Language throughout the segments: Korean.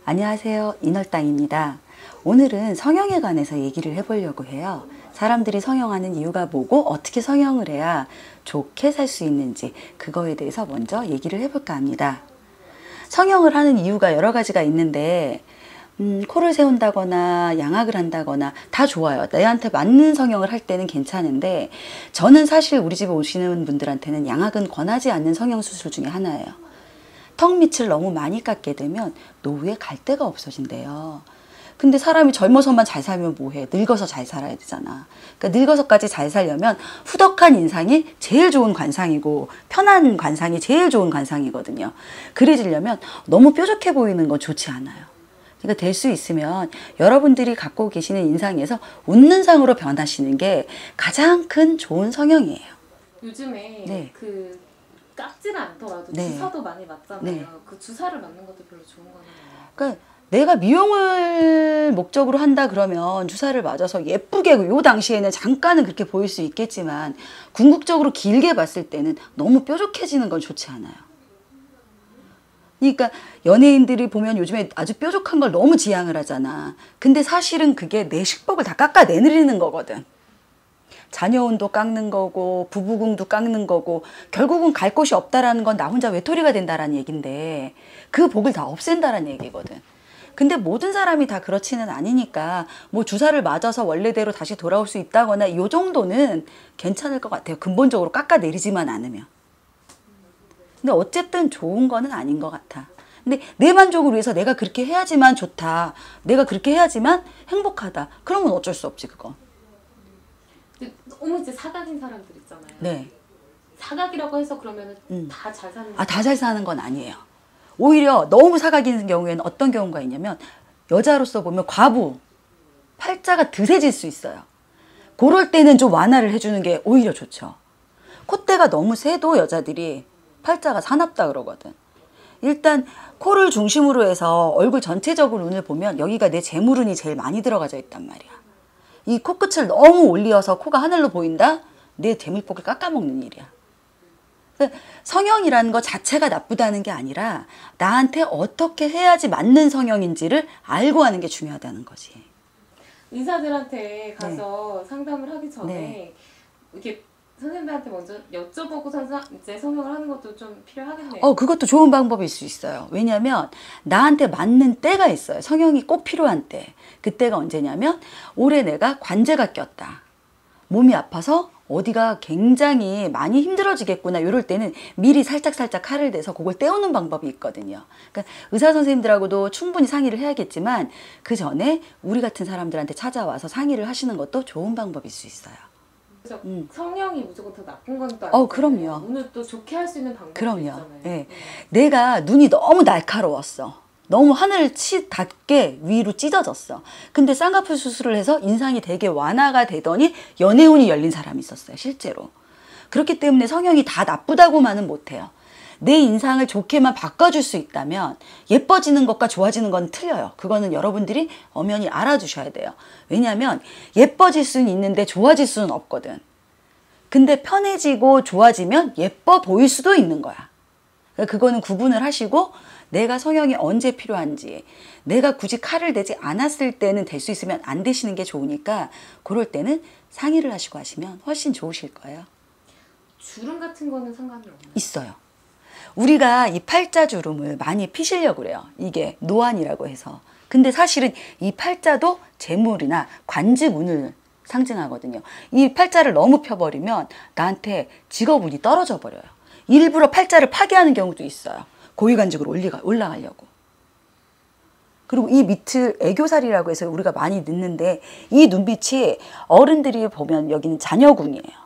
안녕하세요. 인월땅입니다. 오늘은 성형에 관해서 얘기를 해보려고 해요. 사람들이 성형하는 이유가 뭐고 어떻게 성형을 해야 좋게 살 수 있는지 그거에 대해서 먼저 얘기를 해볼까 합니다. 성형을 하는 이유가 여러 가지가 있는데 코를 세운다거나 양악을 한다거나 다 좋아요. 내한테 맞는 성형을 할 때는 괜찮은데 저는 사실 우리 집에 오시는 분들한테는 양악은 권하지 않는 성형 수술 중에 하나예요. 턱 밑을 너무 많이 깎게 되면 노후에 갈 데가 없어진대요. 근데 사람이 젊어서만 잘 살면 뭐해? 늙어서 잘 살아야 되잖아. 그러니까 늙어서까지 잘 살려면 후덕한 인상이 제일 좋은 관상이고 편한 관상이 제일 좋은 관상이거든요. 그래지려면 너무 뾰족해 보이는 건 좋지 않아요. 그러니까 될 수 있으면 여러분들이 갖고 계시는 인상에서 웃는 상으로 변하시는 게 가장 큰 좋은 성형이에요. 요즘에 깎지는 않더라도 주사도 많이 맞잖아요. 그 주사를 맞는 것도 별로 좋은 건 아니에요. 그러니까 내가 미용을 목적으로 한다 그러면 주사를 맞아서 예쁘게 요 당시에는 잠깐은 그렇게 보일 수 있겠지만 궁극적으로 길게 봤을 때는 너무 뾰족해지는 건 좋지 않아요. 그러니까 연예인들이 보면 요즘에 아주 뾰족한 걸 너무 지향을 하잖아. 근데 사실은 그게 내 식복을 다 깎아내리는 거거든. 자녀운도 깎는 거고 부부궁도 깎는 거고 결국은 갈 곳이 없다라는 건 나 혼자 외톨이가 된다라는 얘기인데 그 복을 다 없앤다라는 얘기거든. 근데 모든 사람이 다 그렇지는 않으니까 뭐 주사를 맞아서 원래대로 다시 돌아올 수 있다거나 이 정도는 괜찮을 것 같아요. 근본적으로 깎아내리지만 않으면. 근데 어쨌든 좋은 거는 아닌 것 같아. 근데 내 만족을 위해서 내가 그렇게 해야지만 좋다. 내가 그렇게 해야지만 행복하다. 그러면 어쩔 수 없지 그건. 너무 이제 사각인 사람들 있잖아요. 네. 사각이라고 해서 그러면 다 잘 사는 다 잘 사는 건 아니에요. 오히려 너무 사각인 경우에는 어떤 경우가 있냐면 여자로서 보면 과부, 팔자가 드세질 수 있어요. 그럴 때는 좀 완화를 해주는 게 오히려 좋죠. 콧대가 너무 세도 여자들이 팔자가 사납다 그러거든. 일단 코를 중심으로 해서 얼굴 전체적으로 눈을 보면 여기가 내 재물운이 제일 많이 들어가져 있단 말이야. 이 코끝을 너무 올려서 코가 하늘로 보인다? 내 재물복을 깎아먹는 일이야. 성형이라는 것 자체가 나쁘다는 게 아니라 나한테 어떻게 해야지 맞는 성형인지를 알고 하는 게 중요하다는 거지. 의사들한테 가서 상담을 하기 전에 이렇게 선생님들한테 먼저 여쭤보고 이제 성형을 하는 것도 좀 필요하겠네요. 그것도 좋은 방법일 수 있어요. 왜냐하면 나한테 맞는 때가 있어요. 성형이 꼭 필요한 때. 그때가 언제냐면 올해 내가 관제가 꼈다. 몸이 아파서 어디가 굉장히 많이 힘들어지겠구나. 이럴 때는 미리 살짝 칼을 대서 그걸 떼우는 방법이 있거든요. 그러니까 의사 선생님들하고도 충분히 상의를 해야겠지만 그 전에 우리 같은 사람들한테 찾아와서 상의를 하시는 것도 좋은 방법일 수 있어요. 성형이 무조건 더 나쁜 건 또 아니고 그럼요. 오늘 또 좋게 할 수 있는 방법이 있잖아요. 네. 내가 눈이 너무 날카로웠어. 너무 하늘을 닿게 위로 찢어졌어. 근데 쌍꺼풀 수술을 해서 인상이 되게 완화가 되더니 연애운이 열린 사람이 있었어요. 실제로. 그렇기 때문에 성형이 다 나쁘다고만은 못해요. 내 인상을 좋게만 바꿔줄 수 있다면 예뻐지는 것과 좋아지는 건 틀려요. 그거는 여러분들이 엄연히 알아두셔야 돼요. 왜냐하면 예뻐질 수는 있는데 좋아질 수는 없거든. 근데 편해지고 좋아지면 예뻐 보일 수도 있는 거야. 그거는 구분을 하시고 내가 성형이 언제 필요한지 내가 굳이 칼을 대지 않았을 때는 될 수 있으면 안 대시는 게 좋으니까 그럴 때는 상의를 하시고 하시면 훨씬 좋으실 거예요. 주름 같은 거는 상관이 없나요? 있어요. 우리가 이 팔자주름을 많이 피시려고 그래요. 이게 노안이라고 해서. 근데 사실은 이 팔자도 재물이나 관직운을 상징하거든요. 이 팔자를 너무 펴버리면 나한테 직업운이 떨어져 버려요. 일부러 팔자를 파괴하는 경우도 있어요. 고위관직으로 올라가려고. 그리고 이 밑을 애교살이라고 해서 우리가 많이 넣는데 이 눈빛이 어른들이 보면 여기는 자녀궁이에요.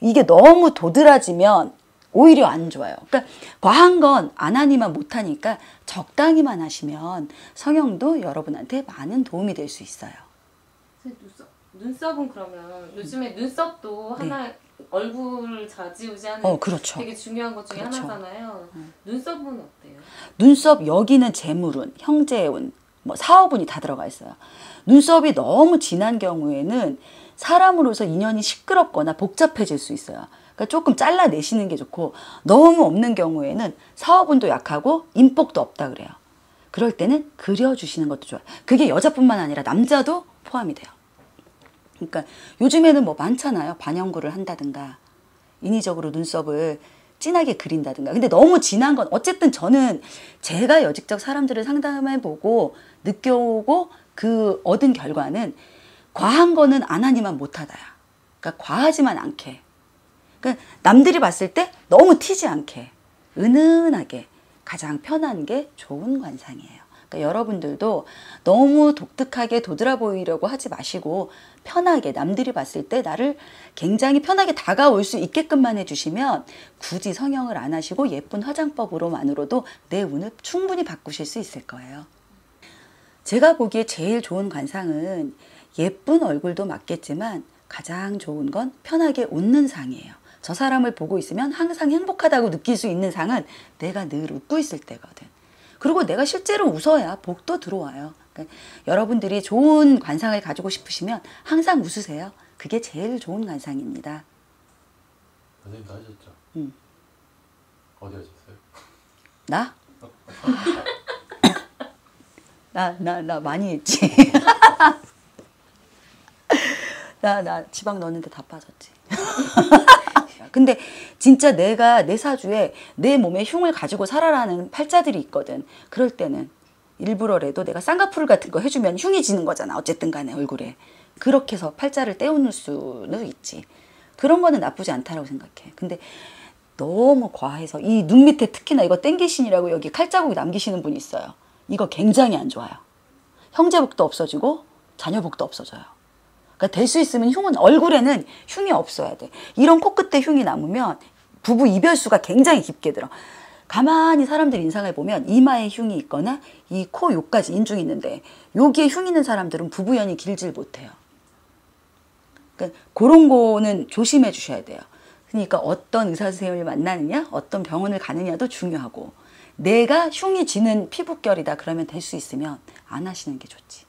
이게 너무 도드라지면 오히려 안 좋아요. 그러니까 과한 건 안 하니만 못하니까 적당히만 하시면 성형도 여러분한테 많은 도움이 될 수 있어요. 눈썹은 그러면 요즘에 눈썹도 하나 얼굴을 좌지우지하는 그렇죠. 되게 중요한 것 중에 하나잖아요. 눈썹은 어때요? 눈썹 여기는 재물운, 형제운, 사업운이 다 들어가 있어요. 눈썹이 너무 진한 경우에는 사람으로서 인연이 시끄럽거나 복잡해질 수 있어요. 그러니까 조금 잘라내시는 게 좋고 너무 없는 경우에는 사업운도 약하고 인복도 없다 그래요. 그럴 때는 그려주시는 것도 좋아요. 그게 여자뿐만 아니라 남자도 포함이 돼요. 그러니까 요즘에는 뭐 많잖아요. 반영구를 한다든가 인위적으로 눈썹을 진하게 그린다든가. 근데 너무 진한 건 어쨌든 저는 제가 여직접 사람들을 상담해보고 느껴오고 그 얻은 결과는 과한 거는 안 하니만 못하다야. 그러니까 과하지만 않게. 그러니까 남들이 봤을 때 너무 튀지 않게 은은하게 가장 편한 게 좋은 관상이에요. 그러니까 여러분들도 너무 독특하게 도드라 보이려고 하지 마시고 편하게 남들이 봤을 때 나를 굉장히 편하게 다가올 수 있게끔만 해주시면 굳이 성형을 안 하시고 예쁜 화장법으로만으로도 내 운을 충분히 바꾸실 수 있을 거예요. 제가 보기에 제일 좋은 관상은 예쁜 얼굴도 맞겠지만 가장 좋은 건 편하게 웃는 상이에요. 저 사람을 보고 있으면 항상 행복하다고 느낄 수 있는 상은 내가 늘 웃고 있을 때거든. 그리고 내가 실제로 웃어야 복도 들어와요. 그러니까 여러분들이 좋은 관상을 가지고 싶으시면 항상 웃으세요. 그게 제일 좋은 관상입니다. 선생님도 하셨죠? 응. 어디 하셨어요? 나? 나 많이 했지. 나 지방 넣었는데 다 빠졌지. 근데 진짜 내가 내 사주에 내 몸에 흉을 가지고 살아라는 팔자들이 있거든. 그럴 때는 일부러라도 내가 쌍꺼풀 같은 거 해주면 흉이 지는 거잖아. 어쨌든 간에 얼굴에. 그렇게 해서 팔자를 떼우는 수는 있지. 그런 거는 나쁘지 않다고 생각해. 근데 너무 과해서 이 눈 밑에 특히나 이거 땡기신이라고 여기 칼자국이 남기시는 분이 있어요. 이거 굉장히 안 좋아요. 형제복도 없어지고 자녀복도 없어져요. 그러니까 될 수 있으면 흉은 얼굴에는 흉이 없어야 돼. 이런 코끝에 흉이 남으면 부부 이별수가 굉장히 깊게 들어. 가만히 사람들 인상을 보면 이마에 흉이 있거나 이 코 요까지 인중이 있는데 여기에 흉 있는 사람들은 부부연이 길질 못해요. 그러니까 그런 거는 조심해 주셔야 돼요. 그러니까 어떤 의사 선생님을 만나느냐, 어떤 병원을 가느냐도 중요하고 내가 흉이 지는 피부결이다 그러면 될 수 있으면 안 하시는 게 좋지.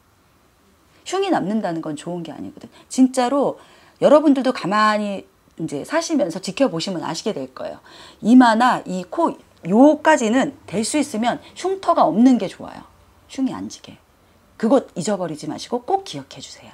흉이 남는다는 건 좋은 게 아니거든. 진짜로 여러분들도 가만히 이제 사시면서 지켜보시면 아시게 될 거예요. 이마나 이 코 요까지는 될 수 있으면 흉터가 없는 게 좋아요. 흉이 안 지게. 그것 잊어버리지 마시고 꼭 기억해 주세요.